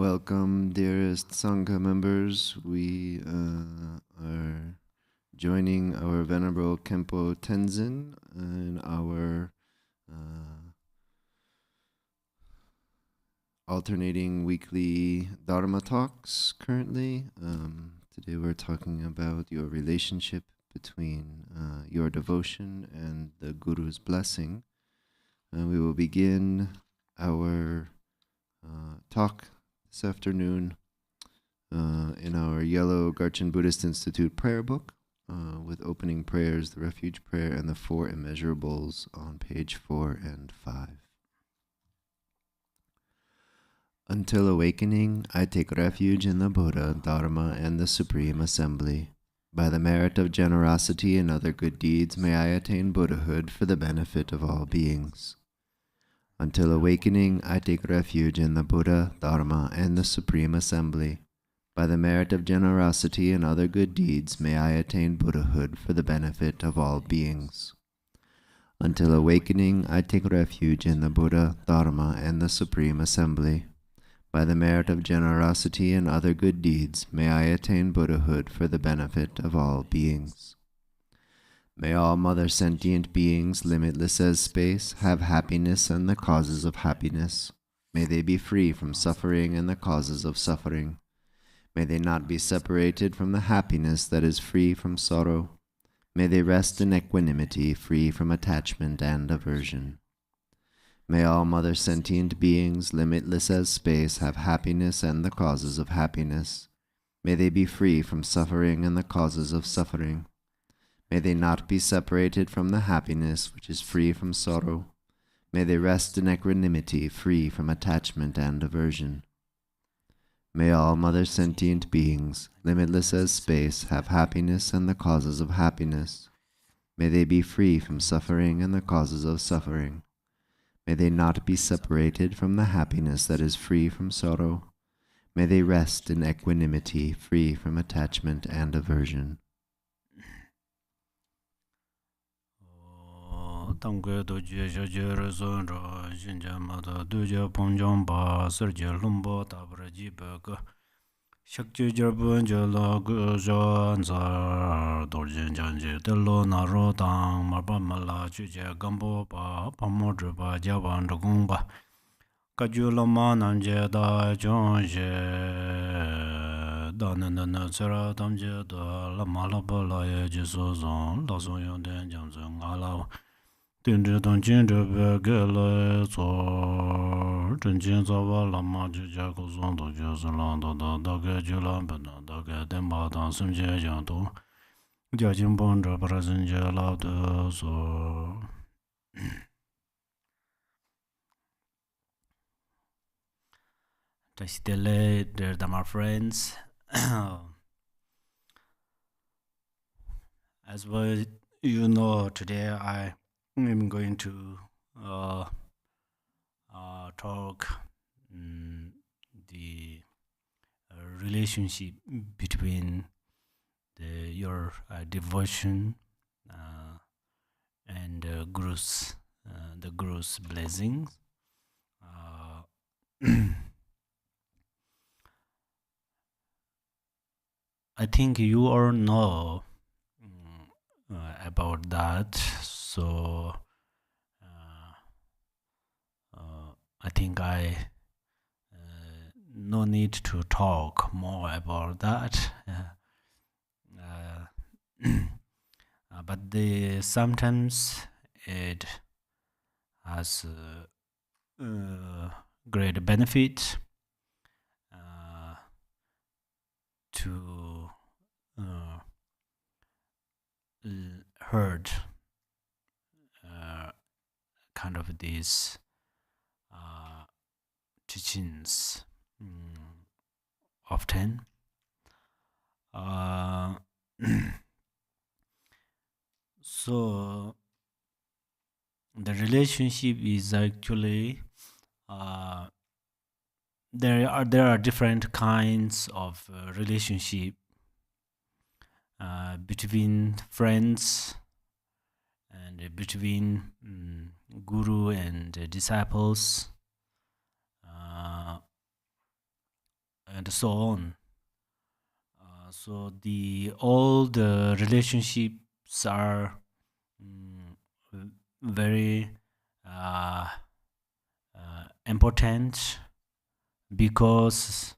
Welcome, dearest Sangha members. We are joining our Venerable Khenpo Tenzin in our alternating weekly Dharma talks currently. Today we're talking about your relationship between your devotion and the Guru's blessing. We will begin our talk this afternoon in our yellow Garchen Buddhist Institute prayer book with opening prayers, the refuge prayer, and the four immeasurables on page 4 and 5. Until awakening, I take refuge in the Buddha, Dharma, and the Supreme Assembly. By the merit of generosity and other good deeds, may I attain Buddhahood for the benefit of all beings. Until awakening, I take refuge in the Buddha, Dharma, and the Supreme Assembly. By the merit of generosity and other good deeds, may I attain Buddhahood for the benefit of all beings. Until awakening, I take refuge in the Buddha, Dharma, and the Supreme Assembly. By the merit of generosity and other good deeds, may I attain Buddhahood for the benefit of all beings. May all mother sentient beings, limitless as space, have happiness and the causes of happiness. May they be free from suffering and the causes of suffering. May they not be separated from the happiness that is free from sorrow. May they rest in equanimity, free from attachment and aversion. May all mother sentient beings, limitless as space, have happiness and the causes of happiness. May they be free from suffering and the causes of suffering. May they not be separated from the happiness which is free from sorrow. May they rest in equanimity, free from attachment and aversion. May all mother sentient beings, limitless as space, have happiness and the causes of happiness. May they be free from suffering and the causes of suffering. May they not be separated from the happiness that is free from sorrow. May they rest in equanimity, free from attachment and aversion. Tangwe doje joje rezon ro jinja mada doje ponjong ba serje lumbo tabra jibe shakje jarbun jala gu jan za dorjin janje delo na ro dang marba mala chuje gambo ba pamo ba jaban rong ba kaju lama nanje da jonje da na tsara tamje da lama la ba la ye je so zon la so yon den jam zo ngala Dendri Dongjin Rebe Gele Zor Dendjin Zawa Lama Jija Kuzon Dojo Zulan Dodo Doge Julan Bena Doge Denpa Dan Sumje Janto Jajin Bon Rabara Zinje Lao De Zor Tasitele, dear Dharma friends. As well, you know, today I'm going to talk the relationship between your devotion and the Guru's blessings. I think you all know about that, so I think I no need to talk more about that. But sometimes it has great benefit to heard kind of these teachings often. So the relationship is actually there are different kinds of relationship between friends and between guru and disciples. and so on. So all the relationships are very uh, important, because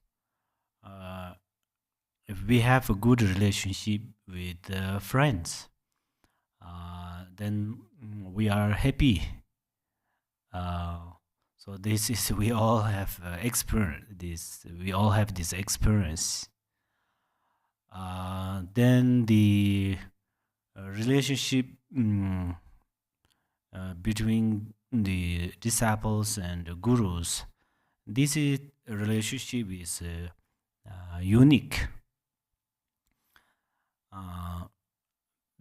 if we have a good relationship with friends, then we are happy. So this is we all have experience this. We all have this experience. Then the relationship between the disciples and the gurus. This is relationship is unique,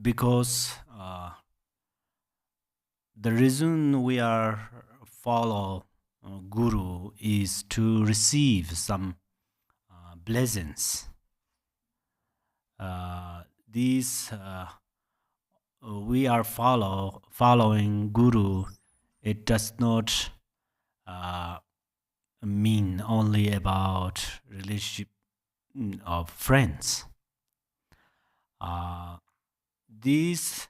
because the reason we are follow guru is to receive some blessings. These we are following guru. It does not mean only about relationship of friends. This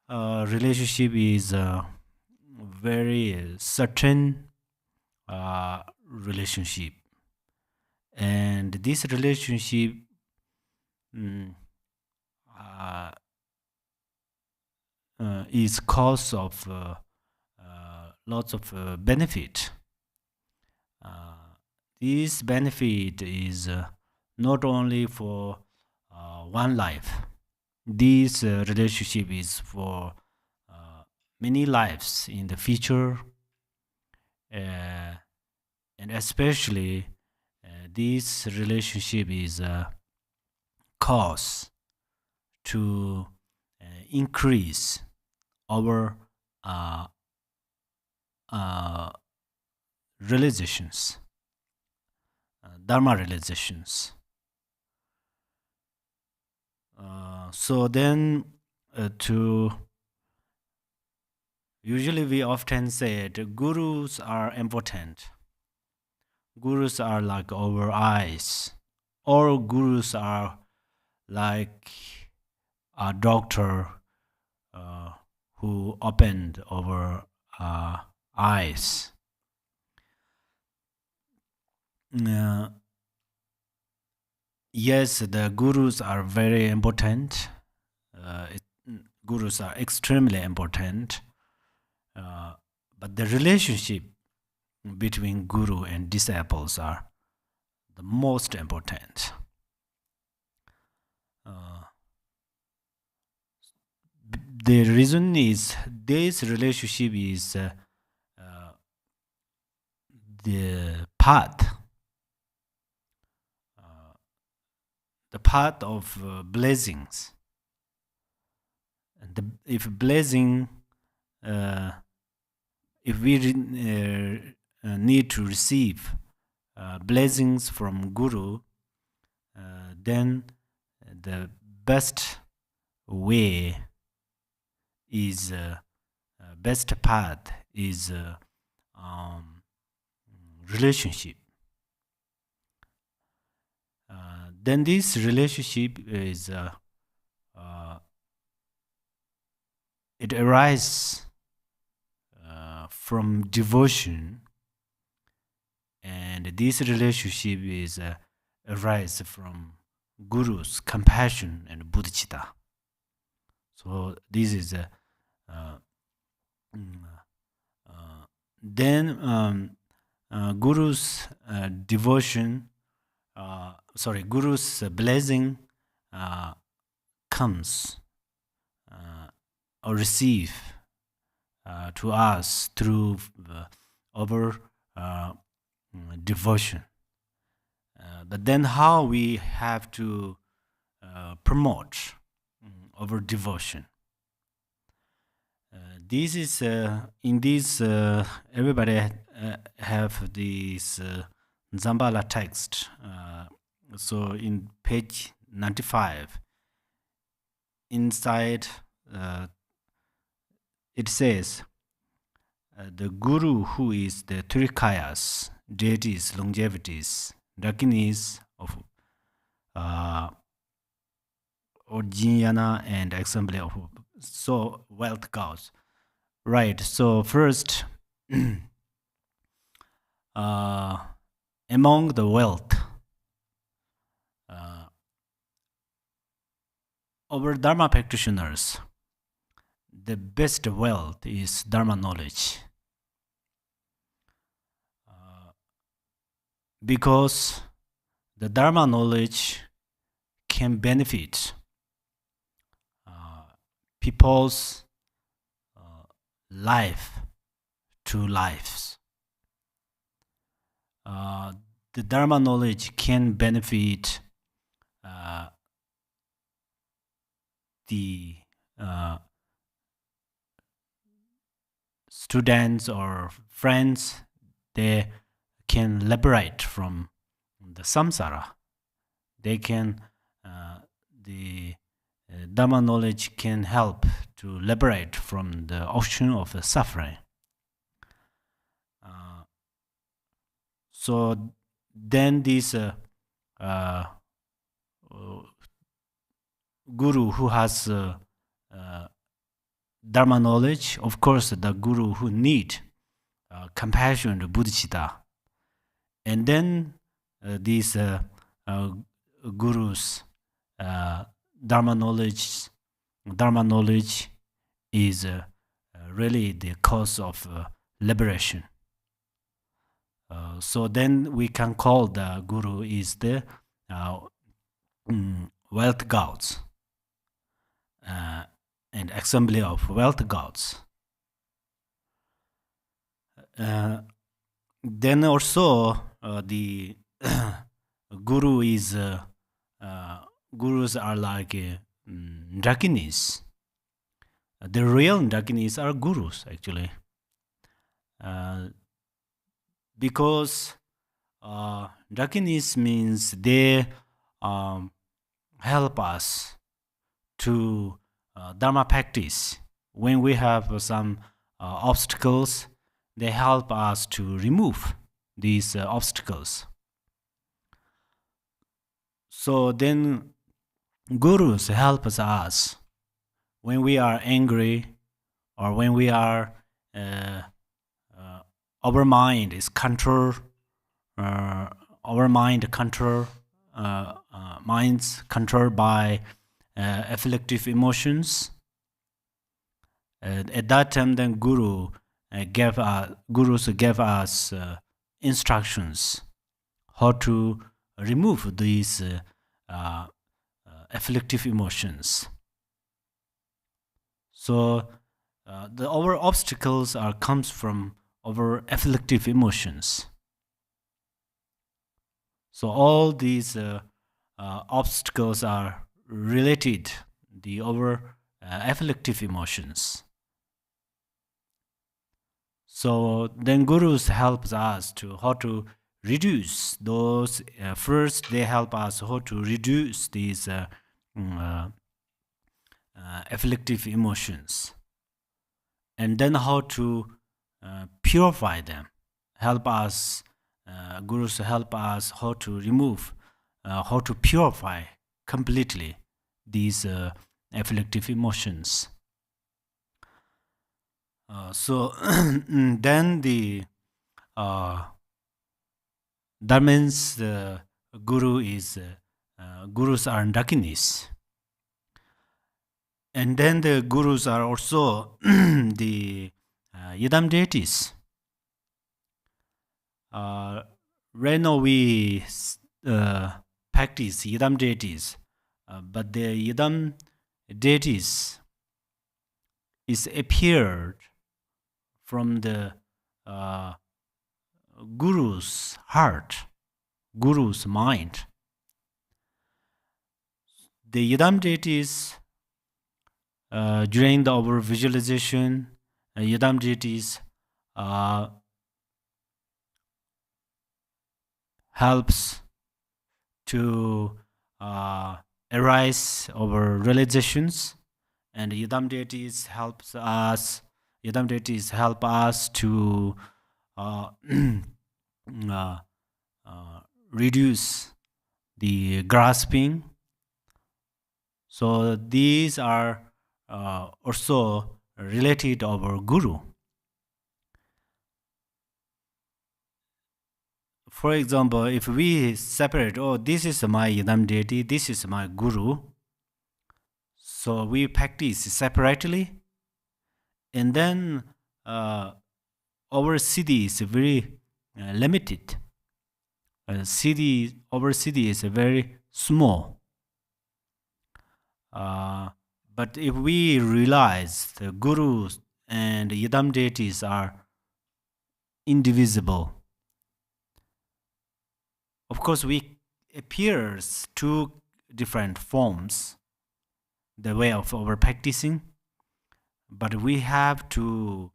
relationship is very certain relationship, and this relationship is cause of lots of benefit. This benefit is not only for one life. This relationship is for many lives in the future, and especially this relationship is a cause to increase our realizations, Dharma realizations. So then, to usually we often say that gurus are important. Gurus are like our eyes, or gurus are like a doctor who opened our eyes. Yes, the gurus are very important. Gurus are extremely important. But the relationship between guru and disciples are the most important. The reason is this relationship is the path of blessings. And if blessing, if we need to receive blessings from guru, then the best way is best path is relationship. Then this relationship is it arises from devotion, and this relationship is arise from guru's compassion and bodhicitta. So this is then guru's devotion, guru's blessing comes or receive to us through our devotion. But then how we have to promote our devotion? This is in this everybody have this Zambala text. So in page 95, inside it says, the guru who is the three kayas, deities, longevities, dakinis of or jnana and assembly of so wealth gods. Right. So first, among the wealth, our Dharma practitioners, the best wealth is Dharma knowledge. Because the Dharma knowledge can benefit people's life, to lives. The Dharma knowledge can benefit the students or friends. They can liberate from the samsara. They can, the Dharma knowledge can help to liberate from the ocean of suffering. So then this guru who has Dharma knowledge, of course, the guru who need compassion, bodhicitta, and then these gurus, Dharma knowledge is really the cause of liberation. So then we can call the guru is the wealth gods and assembly of wealth gods. Then also the guru is gurus are like dakinis. The real dakinis are gurus actually, because dakinis means they help us to Dharma practice. When we have some obstacles, they help us to remove these obstacles. So then gurus help us when we are angry or when we are our mind is control, our mind control, minds controlled by afflictive emotions. At that time, then gurus gave us instructions how to remove these afflictive emotions. So our obstacles comes from our afflictive emotions. So all these obstacles are related the our afflictive emotions. So then gurus helps us to how to reduce those. First, they help us how to reduce these afflictive emotions, and then how to purify them. Help us, gurus help us how to remove, how to purify completely these afflictive emotions. So then the that means the guru is gurus are dakinis, and then the gurus are also the yidam deities. Right now we practice yidam deities, but the yidam deities is appeared from the guru's heart, guru's mind. The yidam deities, during our visualization, yidam deities helps to arise our realizations, and yidam deities help us to reduce the grasping. So these are also related to our guru. For example, if we separate, oh, this is my Yidam deity, this is my guru, so we practice separately, and then our siddhi is very limited. Our siddhi is very small. But if we realize the gurus and Yidam deities are indivisible, of course, we appears two different forms, the way of our practicing, but we have to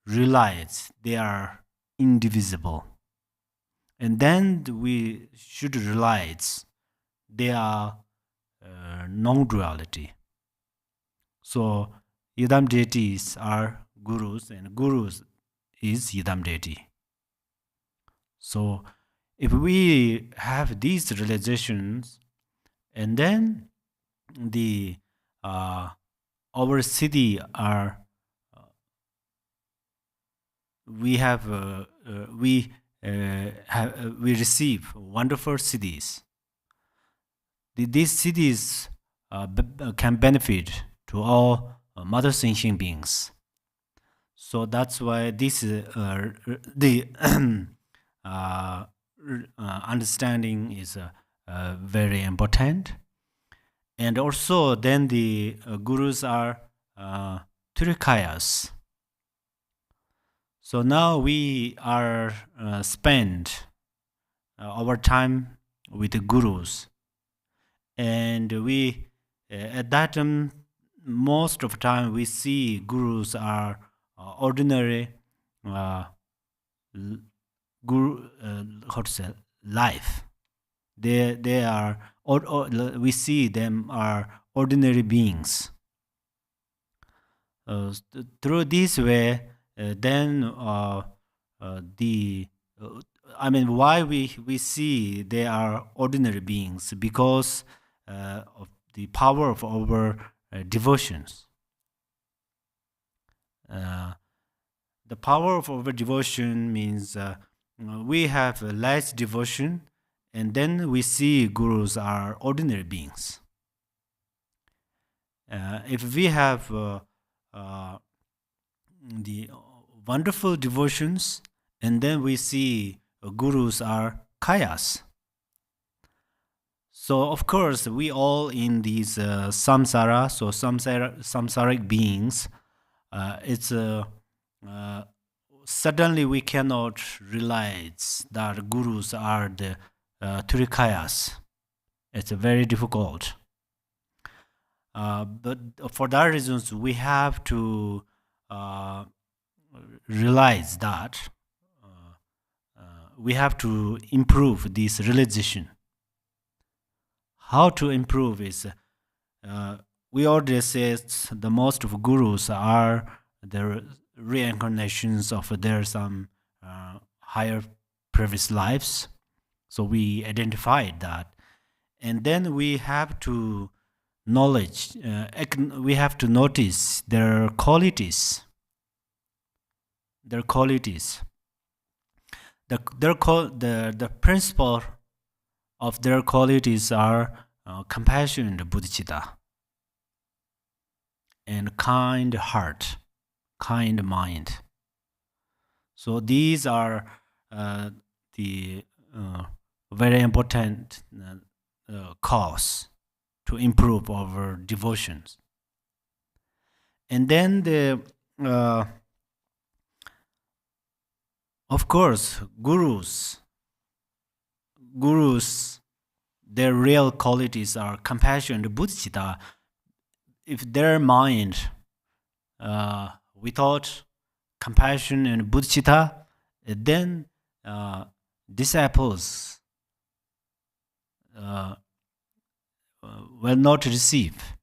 realize they are indivisible, and then we should realize they are non-duality. So Yidam deities are gurus, and gurus is Yidam deity. So if we have these realizations, and then the our siddhi are we have we receive wonderful siddhis. These siddhis can benefit to all mother sentient beings. So that's why this the understanding is very important. And also, then the gurus are Trikayas. So now we are spend our time with the gurus, and we at that time most of the time we see gurus are ordinary guru how to say life. They are or we see them are ordinary beings. Through this way, then the I mean, why we see they are ordinary beings? Because of the power of our devotions. The power of our devotion means we have less devotion, and then we see gurus are ordinary beings. If we have the wonderful devotions, and then we see gurus are kayas. So of course we all in these samsara, so samsaric beings. It's suddenly we cannot realize that gurus are the trikayas. It's very difficult. But for that reasons, we have to realize that we have to improve this realization. How to improve is we already said the most of gurus are the reincarnations of their some higher previous lives. So we identified that, and then we have to knowledge. We have to notice their qualities. Their qualities. The principle of their qualities are compassion and bodhicitta, and kind heart, kind mind. So these are the very important cause to improve our devotions. And then of course, gurus, their real qualities are compassion and bodhicitta. If their mind without compassion and bodhicitta, then disciples will not receive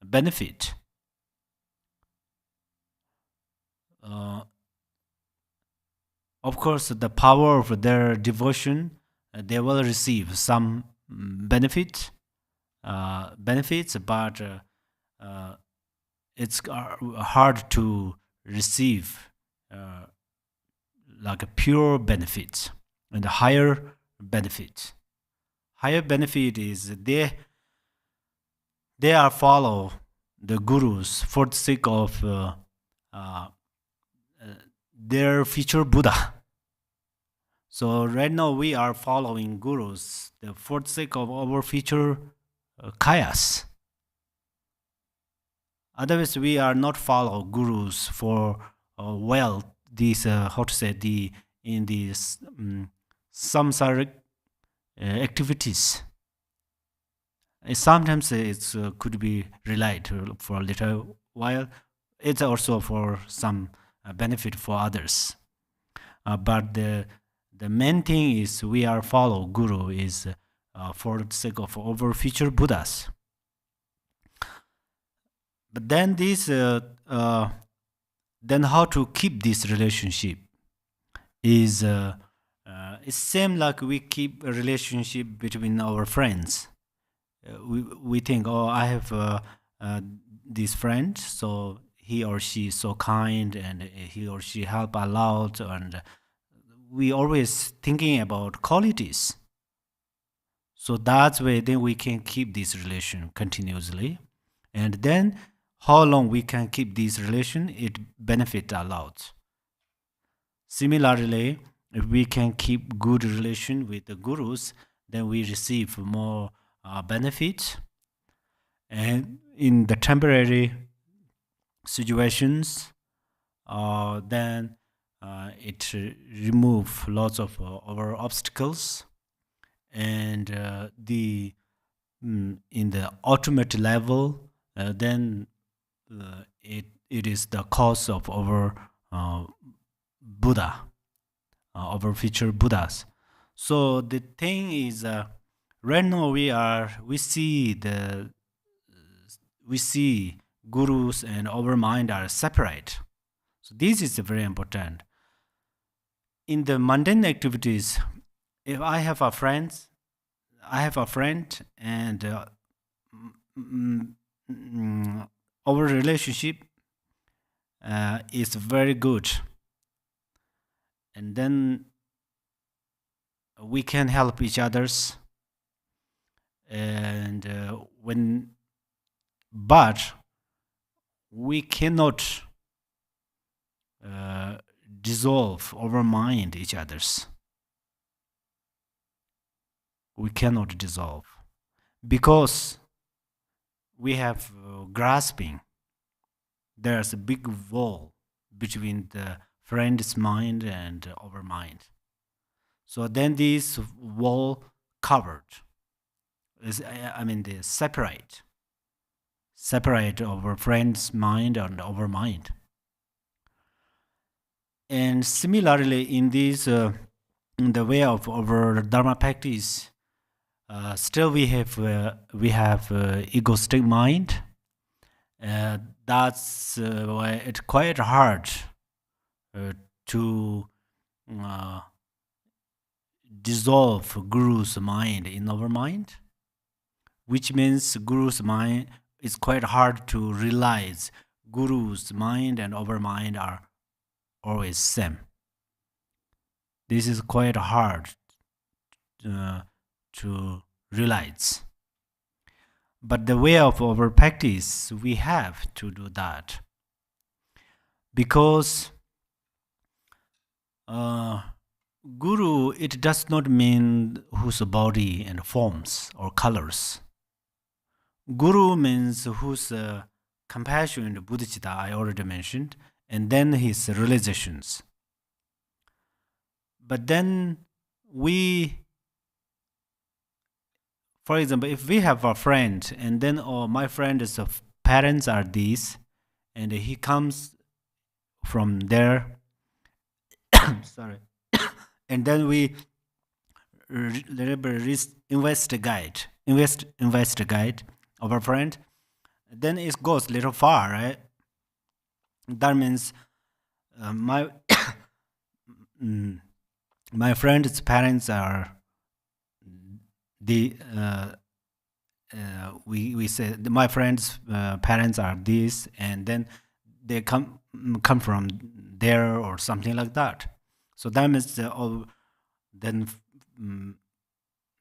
benefit. of course, the power of their devotion, they will receive some benefits, but it's hard to receive uh, like a pure benefit and a higher benefit. Higher benefit is they are follow the gurus for the sake of uh, their future Buddha. So right now we are following gurus for the sake of our future kayas. Otherwise, we are not follow gurus for wealth. These how to say the in these samsaric activities. Sometimes it could be related for a little while. It's also for some benefit for others. But the main thing is we are follow guru is for the sake of our future Buddhas. But then then how to keep this relationship is it's same like we keep a relationship between our friends. We think, oh, I have this friend, so he or she is so kind, and he or she help a lot, and we always thinking about qualities. So that's way then we can keep this relation continuously, and then how long we can keep this relation, it benefit a lot. Similarly, if we can keep good relation with the gurus, then we receive more benefit. And in the temporary situations, then it remove lots of our obstacles, and in the ultimate level, then it is the cause of our Buddha, our future Buddhas. So the thing is, right now we see gurus and our mind are separate. So this is very important. In the mundane activities, if I have a friend, and our relationship is very good, and then we can help each others, and when but we cannot uh, dissolve our mind each others. We cannot dissolve because we have grasping. There's a big wall between the friend's mind and our mind. So then this wall covered is, I mean, they separate our friend's mind and our mind. And similarly, in this in the way of our dharma practice, still we have egoistic mind. That's why it's quite hard to uh, dissolve guru's mind in our mind, which means guru's mind is quite hard to realize guru's mind and our mind are always same. This is quite hard to realize. But the way of our practice, we have to do that because guru, it does not mean whose body and forms or colors. Guru means whose compassion and bodhicitta I already mentioned, and then his realizations. But then we, for example, if we have a friend, and then oh, my friend's parents are these, and he comes from there, sorry, and then we investigate our friend, then it goes a little far, right? That means my my friend's parents are the we say my friend's parents are this, and then they come from there or something like that. So that means then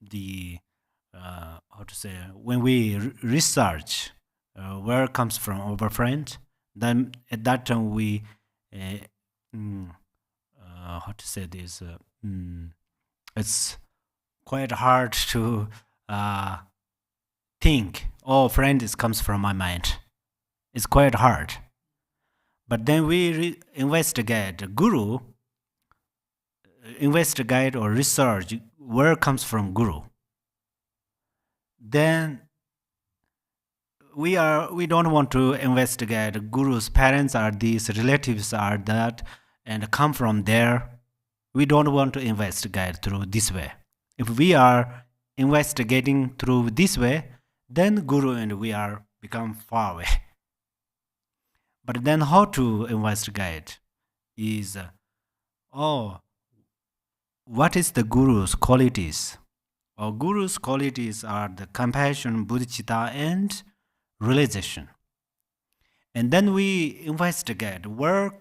the how to say, when we research where comes from our friend, then at that time we uh, mm, how to say this, it's quite hard to uh, think, oh, friend is comes from my mind. It's quite hard. But then we investigate guru, investigate or research where comes from guru. Then we don't want to investigate guru's parents are these, relatives are that, and come from there. We don't want to investigate through this way. If we are investigating through this way, then guru and we are become far away. But then how to investigate is what is the guru's qualities? Or guru's qualities are the compassion, bodhicitta, and realization. And then we investigate where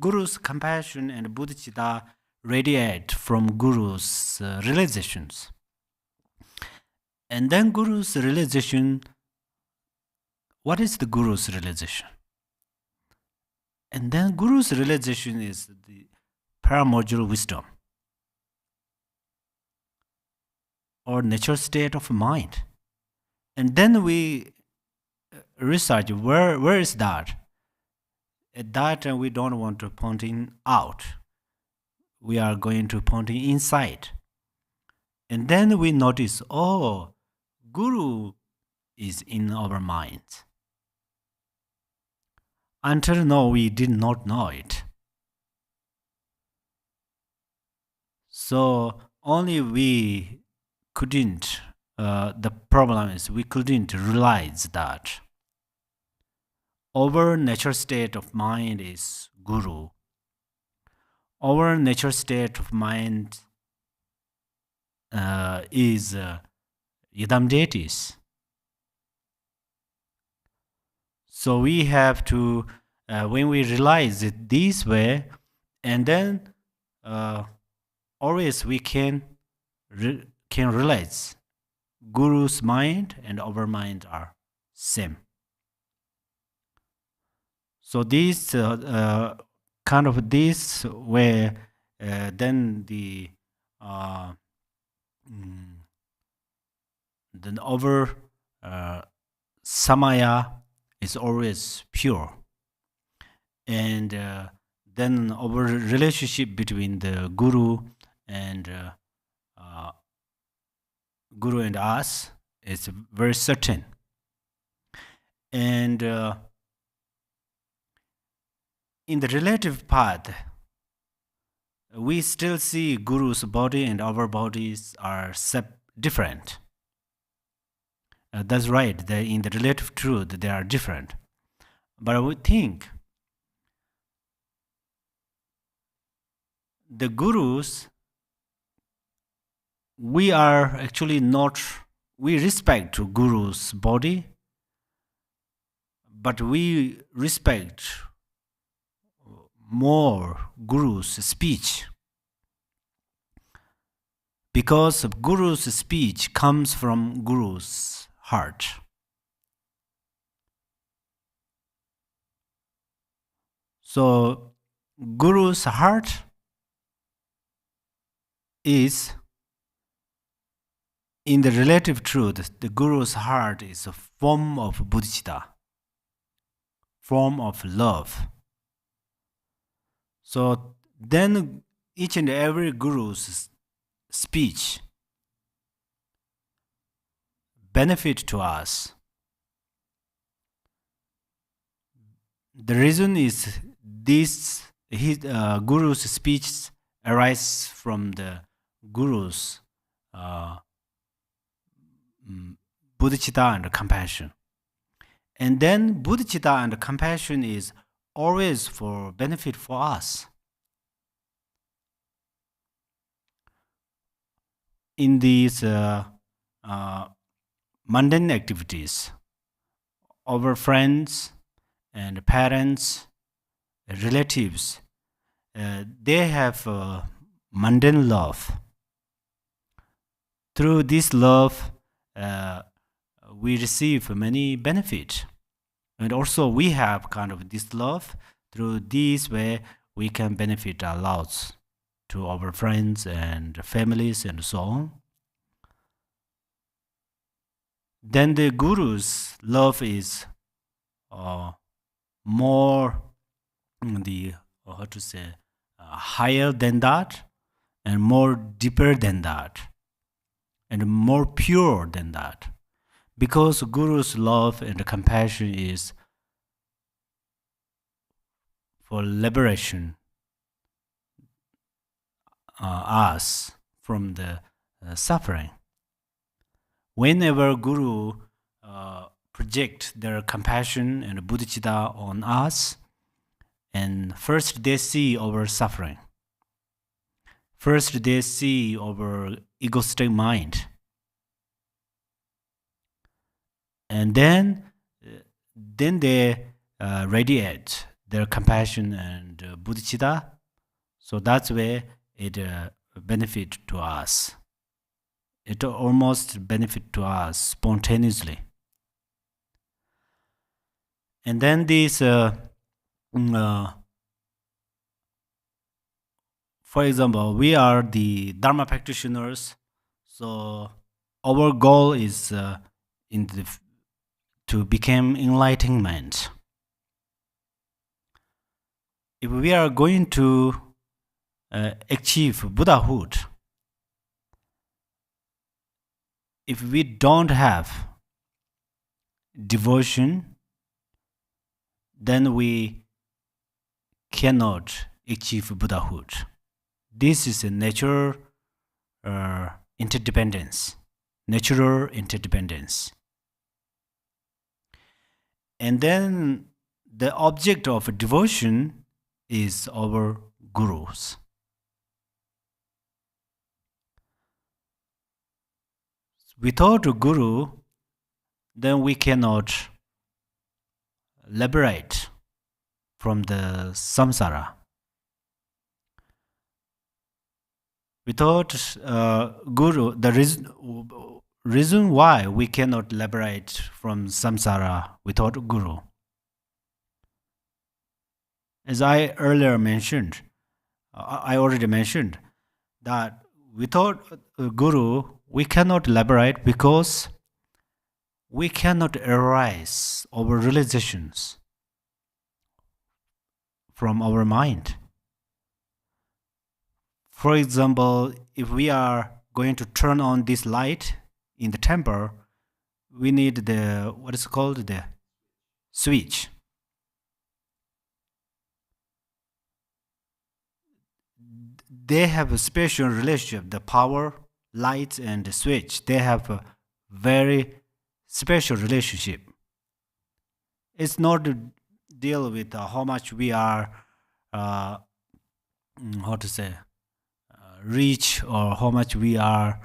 guru's compassion and bodhicitta radiate from guru's realizations. And then guru's realization, what is the guru's realization? And then guru's realization is the primordial wisdom or natural state of mind. And then we research where is that. At that time we don't want to pointing out, we are going to pointing inside. And then we notice, oh, guru is in our minds. Until now we did not know it. So only we couldn't, the problem is we couldn't realize that our natural state of mind is guru. Our natural state of mind is yidam deities. So we have to, when we realize it this way, and then always we can realize guru's mind and our mind are same. So this kind of this way, then the then our samaya is always pure, and then our relationship between the guru and guru and us is very certain. And in the relative path, we still see guru's body and our bodies are different. That's right. In the relative truth, they are different. But I would think the gurus, we are actually not, we respect to guru's body, but we respect more guru's speech, because guru's speech comes from guru's heart. So guru's heart is, in the relative truth, the guru's heart is a form of bodhicitta, form of love. So then each and every guru's speech benefit to us. The reason is this, his guru's speech arises from the guru's bodhicitta and compassion. And then bodhicitta and compassion is always for benefit for us. in these uh, mundane activities, our friends and parents, relatives, they have mundane love. Through this love, uh, we receive many benefits. And also we have kind of this love. Through this way, we can benefit a lot to our friends and families and so on. Then the guru's love is uh, more the how to say higher than that, and more deeper than that, and more pure than that, because guru's love and compassion is for liberation us from the suffering. Whenever guru project their compassion and bodhicitta on us, and first they see our suffering, first they see our egoistic mind, and then they radiate their compassion and bodhicitta. So that's where it benefit to us. It almost benefit to us spontaneously. And then this, for example, we are the Dharma practitioners, so our goal is to become enlightenment. If we are going to achieve Buddhahood, if we don't have devotion, then we cannot achieve Buddhahood. This is a natural interdependence. Natural interdependence. And then the object of devotion is our gurus. Without a guru, then we cannot liberate from the samsara. Without guru, the reason why we cannot liberate from samsara without guru, as I earlier mentioned, I already mentioned that without a guru, we cannot liberate because we cannot arise our realizations from our mind. For example, if we are going to turn on this light in the temple, we need the, what is called, the switch. They have a special relationship, the power, light, and the switch. They have a very special relationship. It's not to deal with how much we are, how to say, rich, or how much we are,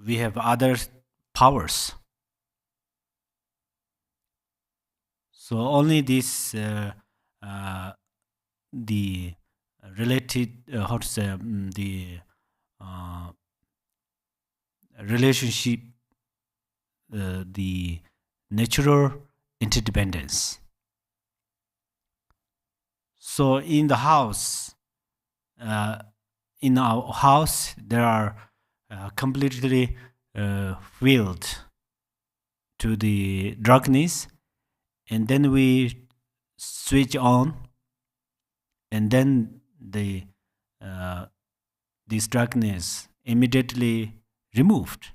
we have other powers. So only this, the related, how to say, the relationship, the natural interdependence. So in the house, in our house, there are completely filled to the darkness, and then we switch on, and then the this darkness immediately removed.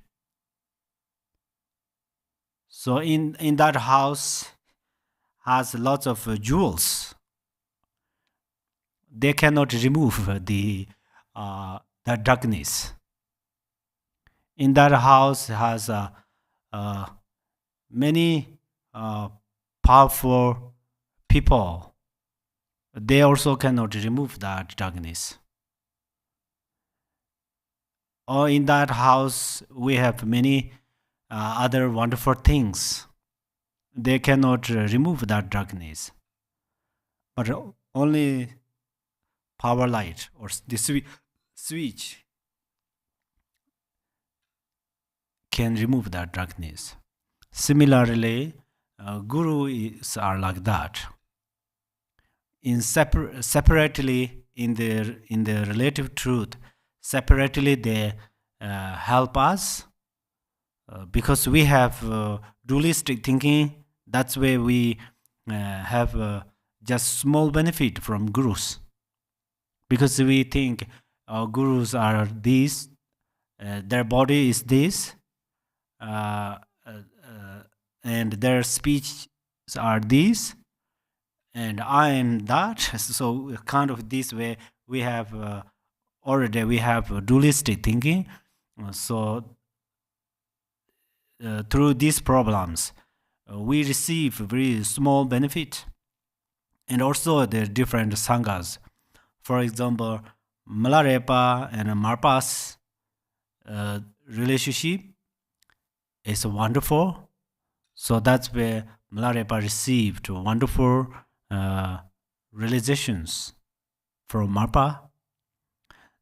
So in that house has lots of jewels. They cannot remove the darkness. In that house has many powerful people. They also cannot remove that darkness. or in that house we have many other wonderful things. They cannot remove that darkness, but only power light or the switch can remove that darkness. Similarly, gurus are like that. Separately in the relative truth, separately they help us because we have dualistic thinking. That's where we have just small benefit from gurus, because we think gurus are this, their body is this, uh, and their speech are these, and I am that. So kind of this way we have already we have dualistic thinking. So through these problems, we receive very small benefit, and also the different sanghas. For example, Malarepa and Marpas relationship is wonderful. So that's where Malarepa received wonderful realizations from Marpa.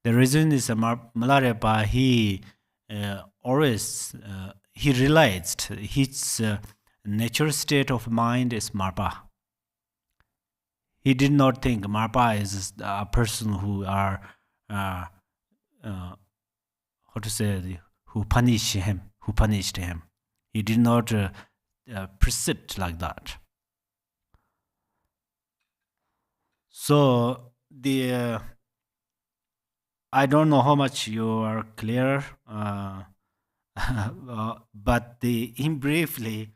The reason is Malarepa, he always he realized his natural state of mind is Marpa. He did not think Marpa is a person who are uh, uh, how to say, who punished him. He did not perceive like that. So the I don't know how much you are clear, but in briefly,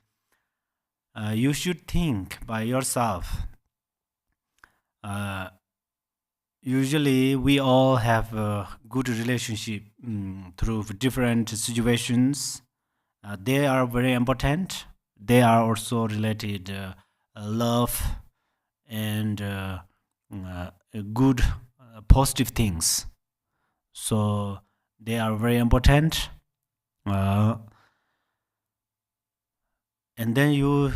you should think by yourself. Uh, Usually, we all have a good relationship through different situations. They are very important. They are also related love and good positive things. So they are very important. Uh, and then you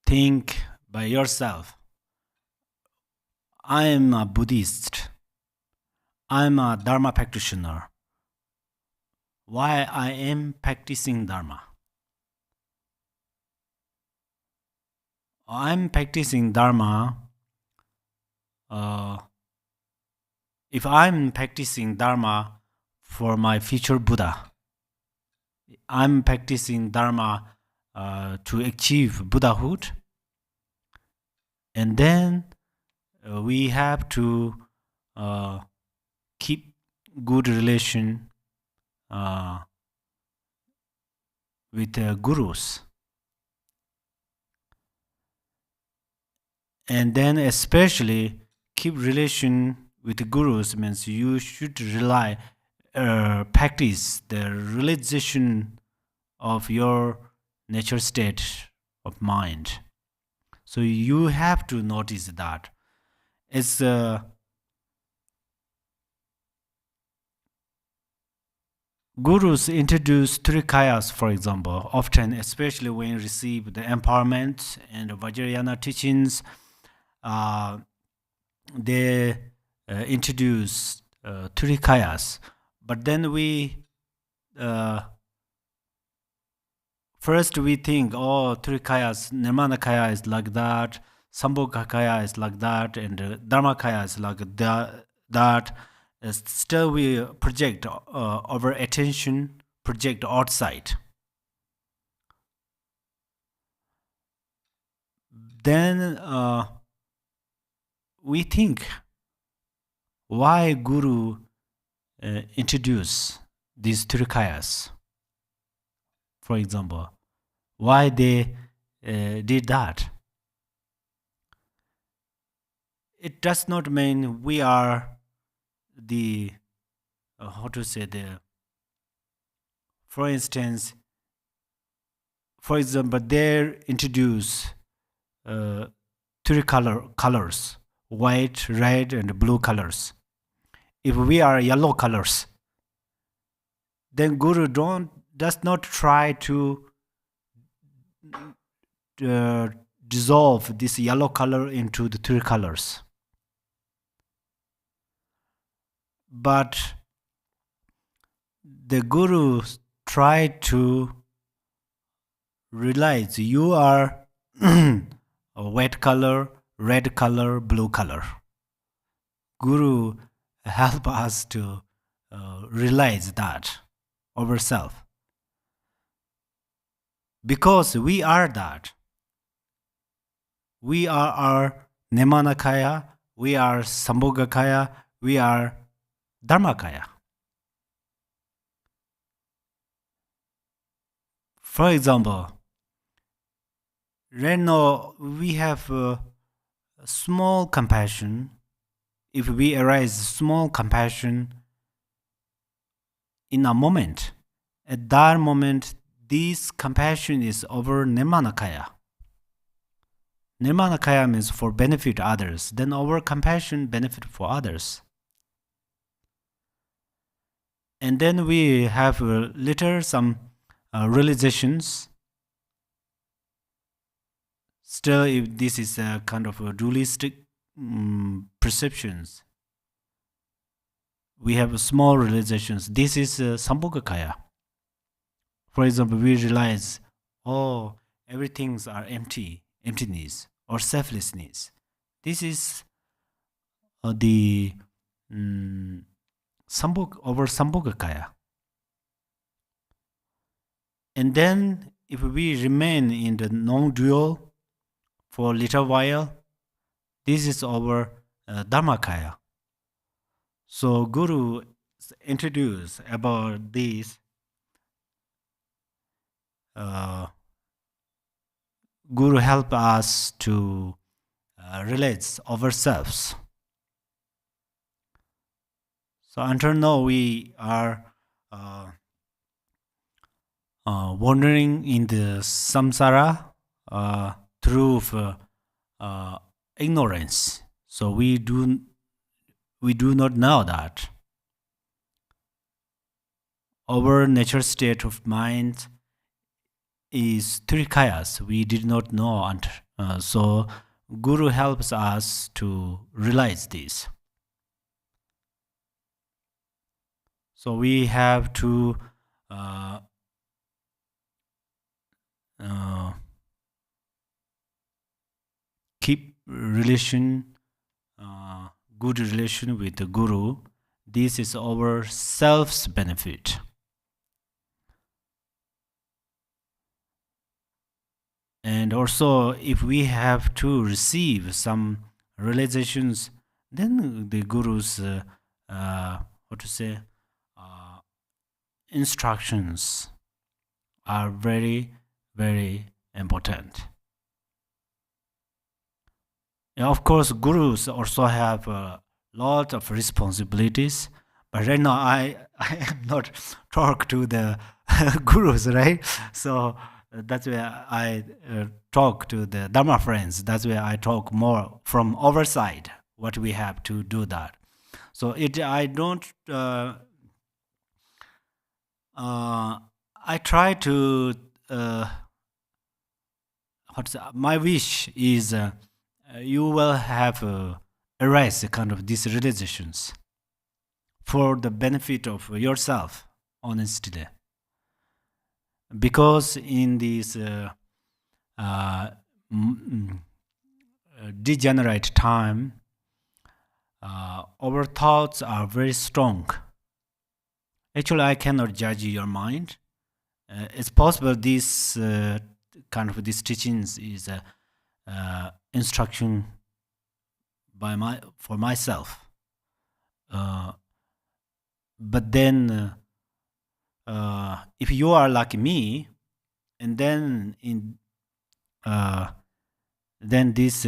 think by yourself. I am a Buddhist. I'm a Dharma practitioner. Why I am practicing Dharma? I'm practicing Dharma. If I'm practicing Dharma for my future Buddha, I'm practicing Dharma to achieve Buddhahood, and then we have to keep good relation with gurus, and then especially keep relation with gurus means you should practice the realization of your nature state of mind. So you have to notice that it's gurus introduce trikayas, for example, often, especially when you receive the empowerment and Vajrayana teachings. They introduce trikayas, but then we first we think, oh, trikayas, Nirmanakaya is like that, Sambhogakaya is like that, and Dharmakaya is like that. Still we project our attention, project outside. Then we think, why Guru introduce these trikayas, for example? Why they did that? It does not mean we are the how to say, the, for instance, for example, they introduce three colors. white, red, and blue colors. If we are yellow colors, then Guru does not try to dissolve this yellow color into the three colors. But the Guru tried to realize you are a white color, red color, blue color. Guru help us to realize that ourselves. Because we are that. We are our Nimanakaya, we are Sambhogakaya, we are Dharmakaya. For example, right now we have a small compassion. If we arise small compassion in a moment, at that moment, this compassion is over Nirmanakaya. Nirmanakaya means for benefit others. Then our compassion benefit for others. And then we have later some realizations. Still, if this is a kind of a dualistic perceptions, we have small realizations. This is Sambhogakaya. For example, we realize, oh, everything's are emptiness or selflessness. This is the over Sambhogakaya. And then if we remain in the non-dual for a little while, this is our Dharmakaya. So Guru introduced about this. Guru help us to realize ourselves. So until now we are wandering in the samsara through ignorance. So we do not know that our natural state of mind is three kayas. We did not know, so Guru helps us to realize this. So we have to keep good relation with the Guru. This is our self's benefit. And also, if we have to receive some realizations, then the Guru's instructions are very, very important. And of course, Gurus also have a lot of responsibilities. But right now, I am not talk to the Gurus, right? So that's where I talk to the Dharma friends. That's where I talk more from our side, what we have to do that. So I don't, I try to, my wish is you will have arise a kind of these realizations for the benefit of yourself, honestly. Because in this degenerate time, our thoughts are very strong. Actually, I cannot judge your mind. It's possible this kind of these teachings is instruction for myself. But then, if you are like me, and then then this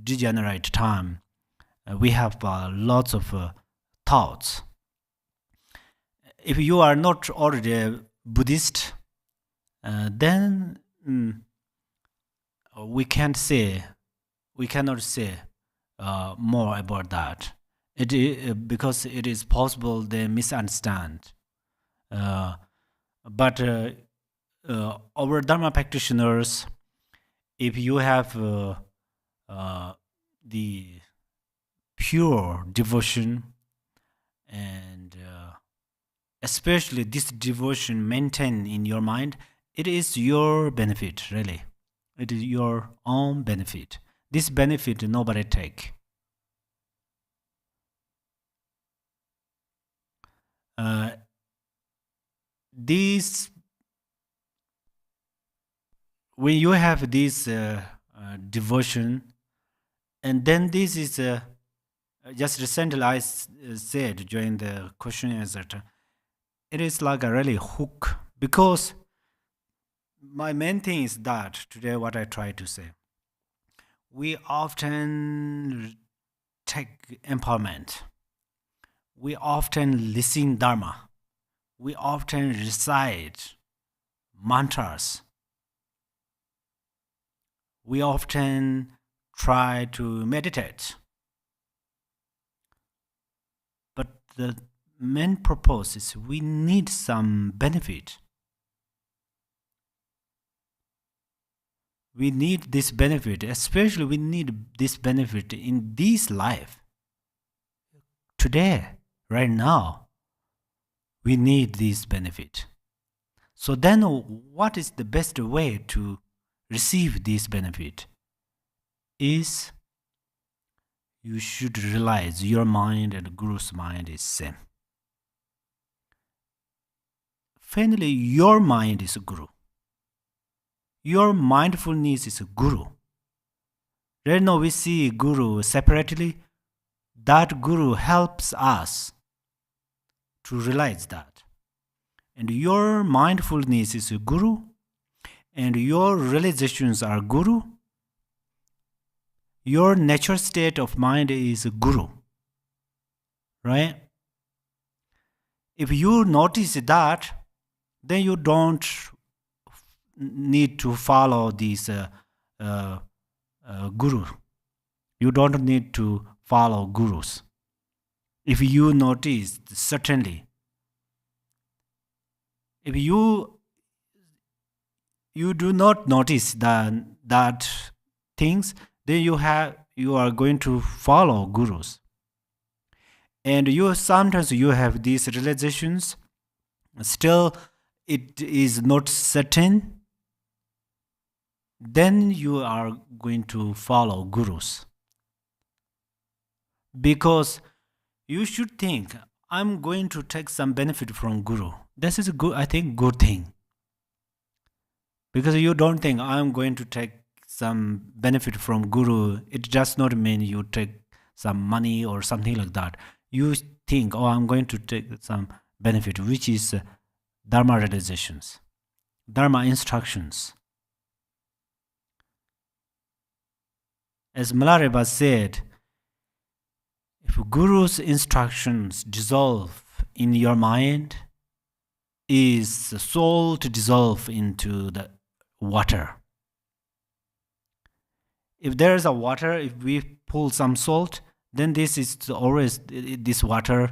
degenerate time, we have lots of thoughts. If you are not already a Buddhist, then we cannot say more about that. Because it is possible they misunderstand. Uh, but our Dharma practitioners, if you have uh, the pure devotion and especially this devotion maintained in your mind, it is your benefit, really. It is your own benefit. This benefit nobody take. Uh, this when you have this devotion, and then this is just recently said during the question and answer, it is like a really hook, because my main thing is that today what I try to say, we often take empowerment, we often listen Dharma, we often recite mantras, we often try to meditate. But the main purpose is we need some benefit. We need this benefit, especially we need this benefit in this life. Today, right now, we need this benefit. So then what is the best way to receive this benefit? Is you should realize your mind and Guru's mind is same. Finally, your mind is a Guru. Your mindfulness is a Guru. Right now we see Guru separately. That Guru helps us to realize that. And your mindfulness is a Guru, and your realizations are Guru. Your natural state of mind is a Guru. Right? If you notice that, then you don't need to follow this Guru. You don't need to follow Gurus. If you notice, certainly, if you do not notice that things, then you are going to follow Gurus. And sometimes you have these realizations, still it is not certain, then you are going to follow Gurus. Because you should think, I'm going to take some benefit from Guru. This is a good, I think, good thing. Because you don't think I'm going to take some benefit from Guru. It does not mean you take some money or something like that. You think, oh, I'm going to take some benefit, which is Dharma realizations, Dharma instructions. As Milarepa said, if Guru's instructions dissolve in your mind, is salt dissolve into the water. If there is a water, if we pull some salt, then this is always this water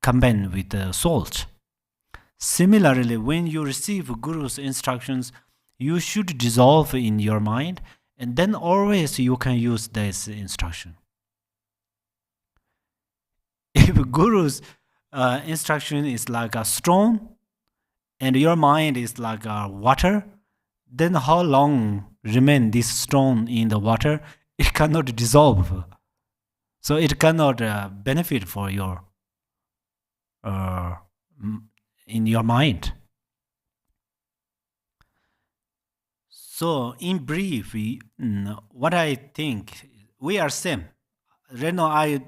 combined with the salt. Similarly, when you receive Guru's instructions, you should dissolve in your mind, and then always you can use this instruction. If Guru's instruction is like a stone, and your mind is like a water, then how long remain this stone in the water? It cannot dissolve. So it cannot benefit for your in your mind. So in brief, what I think, we are same. Right now I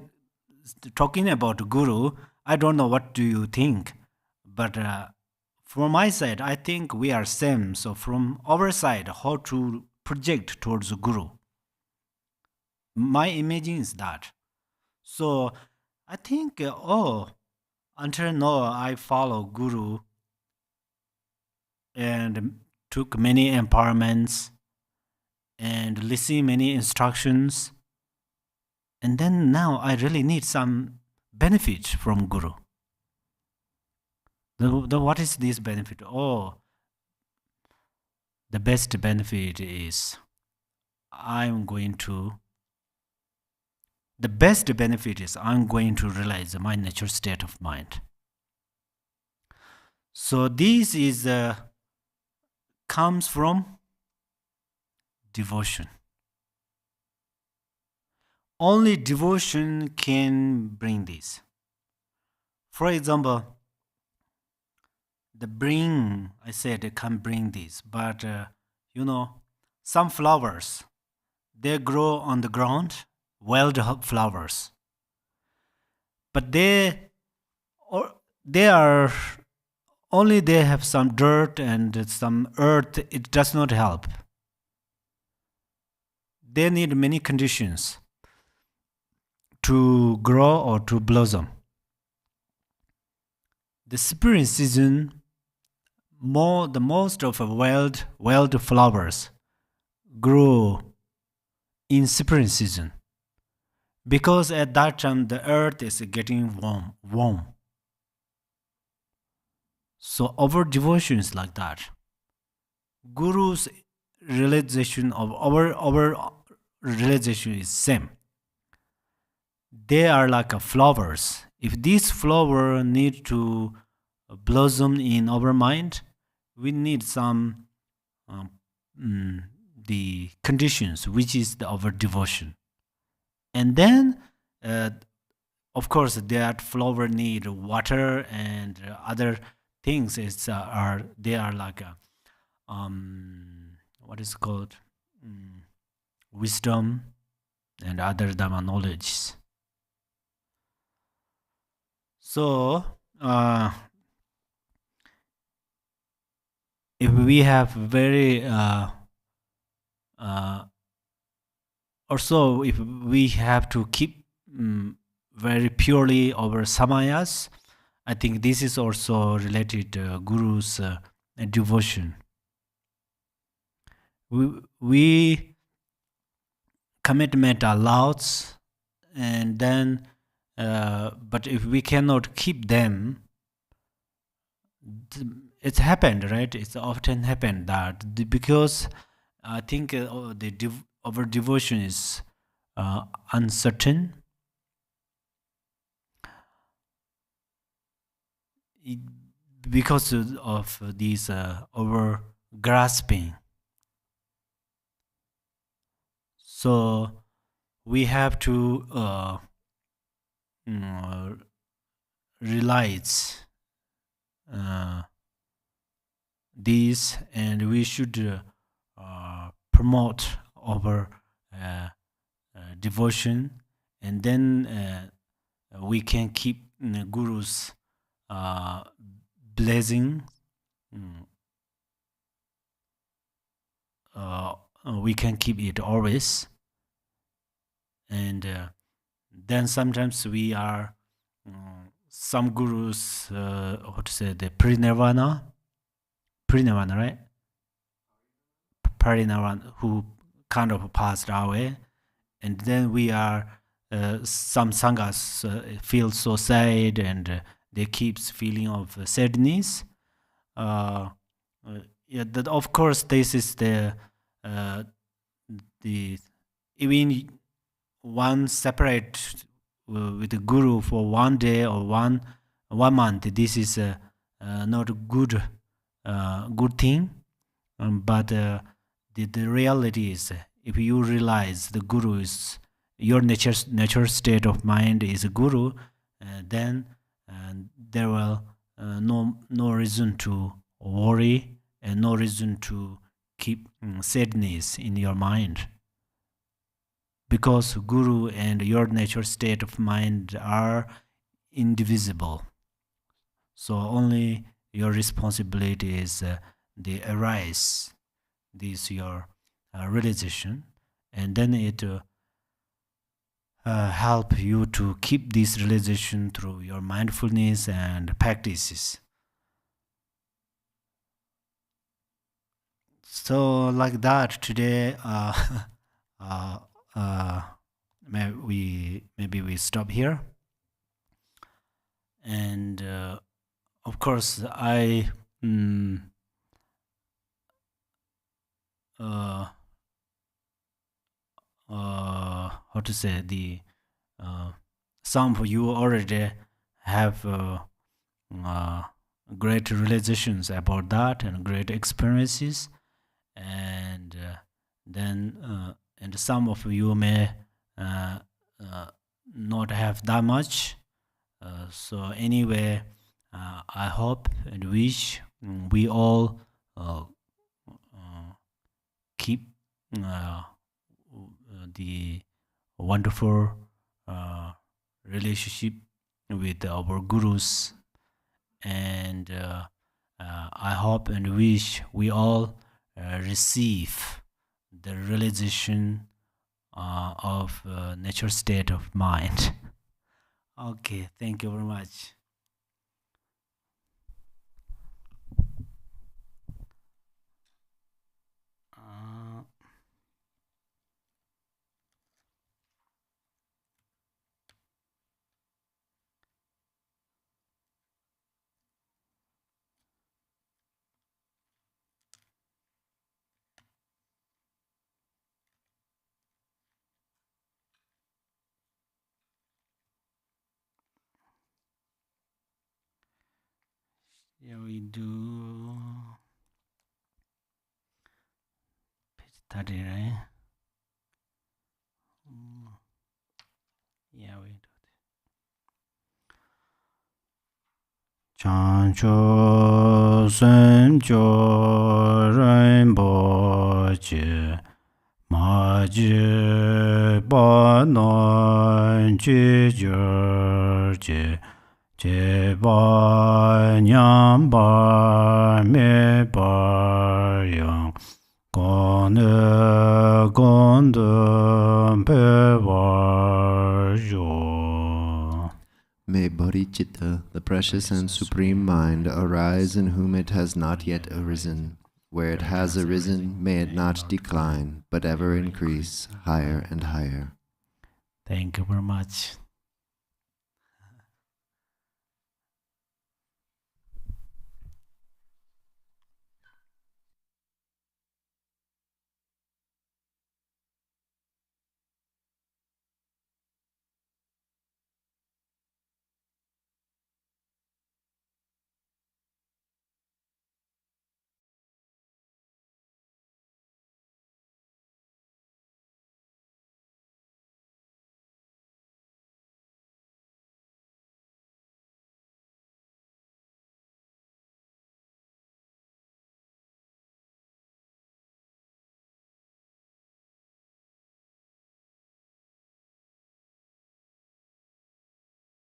talking about Guru, I don't know what do you think, but from my side, I think we are same. So from our side, how to project towards Guru. My imaging is that. So I think, until now I follow Guru and took many empowerments and listen many instructions. And then now I really need some benefit from Guru. What is this benefit? Oh, the best benefit is the best benefit is I'm going to realize my natural state of mind. So this is comes from devotion. Only devotion can bring this. For example, I said it can bring this, but some flowers, they grow on the ground, wild flowers, but they are only they have some dirt and some earth. It does not help. They need many conditions to grow or to blossom. The spring season, the most of wild flowers grow in spring season because at that time the earth is getting warm. So our devotion is like that. Guru's realization of our realization is same. They are like flowers. If this flower need to blossom in our mind, we need some the conditions, which is our devotion. And then, of course, that flower need water and other things. They are like what is called wisdom and other Dharma knowledge. So, if we have if we have to keep very purely our samayas, I think this is also related to Guru's devotion. We commitment a lot, and then but if we cannot keep them, it's happened, right? It's often happened that because I think our devotion is uncertain. Because of these over grasping. So we have to realize these, and we should promote our devotion, and then we can keep Guru's blessing. We can keep it always, and then sometimes we are some gurus what to say, the pre-nirvana, right? Parinirvana, who kind of passed away, and then we are some sanghas feel so sad, and they keeps feeling of sadness. Yeah, that of course this is the even one separate with the guru for one day or one month. This is not a good thing, but the reality is, if you realize the guru is your nature state of mind is a guru, then there will no reason to worry and no reason to keep sadness in your mind, because guru and your nature state of mind are indivisible. So only your responsibility is the arise this your realization, and then it help you to keep this realization through your mindfulness and practices. So like that today maybe we stop here. And of course, I how to say, the some of you already have great realizations about that and great experiences, and then and some of you may uh, not have that much. So anyway, I hope and wish we all keep the wonderful relationship with our gurus, and I hope and wish we all receive the realization of nature state of mind. Okay, thank you very much. Yeah, we do page 30, right? Yeah, we do. Chancho sencho rainbow chi ma ji ba non chi jur chi che ba nyam ba me ba yang con con de pe ba yo. May bodhicitta, the precious and supreme mind, arise in whom it has not yet arisen. Where it has arisen, may it not decline, but ever increase higher and higher. Thank you very much.